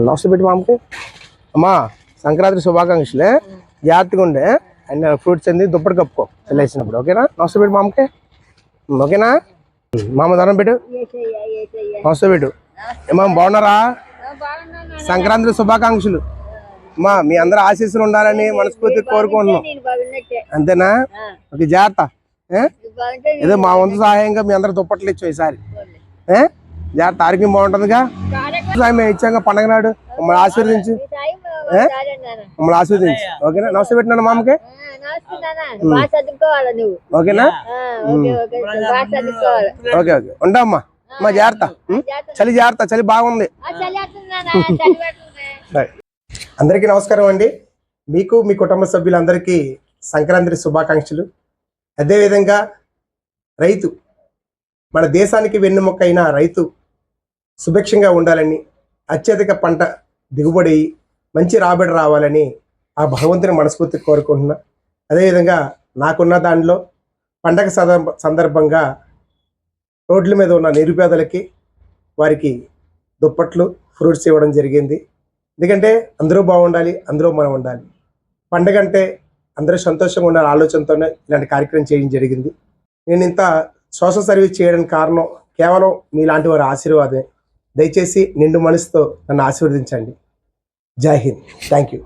నమస్తే పెట్టి మామకి. అమ్మా సంక్రాంతి శుభాకాంక్షలే. జాగ్రత్తగా ఉండే అన్ని ఫ్రూట్స్ అంది దుప్పటి కప్పుకో చల్లేసినప్పుడు. ఓకేనా? నమస్తే పెట్టి మామకి. ఓకేనా? మామ దండం పెట్టు. నమస్తే పెట్టు. ఏమా బాగున్నారా? సంక్రాంతి శుభాకాంక్షలు. అమ్మా మీ అందరూ ఆశీస్సులు ఉండాలని మనస్ఫూర్తిగా కోరుకుంటున్నాం. అంతేనా? ఓకే, జాగ్రత్త. ఏదో మా వంతు సహాయంగా మీ అందరూ దుప్పట్లు ఇచ్చాం ఈసారి. జాగ్రత్త, ఆరోగ్యం బాగుంటుందిగా. మేము ఇచ్చాక పండగ నాడు మమ్మల్ని ఆశీర్వదించు, మమ్మల్ని ఆశీర్వదించు. ఓకేనా? నమస్తే పెట్టినాను మామకి. ఓకేనా? ఓకే ఓకే, ఉంటా అమ్మా. అమ్మా జాగ్రత్త, చలి జాగ్రత్త, చలి బాగుంది. అందరికీ నమస్కారం అండి. మీకు మీ కుటుంబ సభ్యులందరికీ సంక్రాంతి శుభాకాంక్షలు. అదేవిధంగా రైతు, మన దేశానికి వెన్నెముక అయిన రైతు సుభిక్షంగా ఉండాలని, అత్యధిక పంట దిగుబడి మంచి రాబడి రావాలని ఆ భగవంతుని మనస్ఫూర్తిగా కోరుకుంటున్నా. అదేవిధంగా నాకున్న దానిలో పండగ సందర్భంగా రోడ్ల మీద ఉన్న నిరుపేదలకి వారికి దుప్పట్లు, ఫ్రూట్స్ ఇవ్వడం జరిగింది. ఎందుకంటే అందరూ బాగుండాలి, అందరూ మనం ఉండాలి. పండగ అంటే అందరూ సంతోషంగా ఉండాలి ఆలోచనతోనే ఇలాంటి కార్యక్రమం చేయడం జరిగింది. నేను ఇంత సోషల్ సర్వీస్ చేయడానికి కారణం కేవలం మీలాంటి వారి ఆశీర్వాదమే. దయచేసి నిండు మనసుతో నన్ను ఆశీర్వదించండి. జై హింద్. Thank you.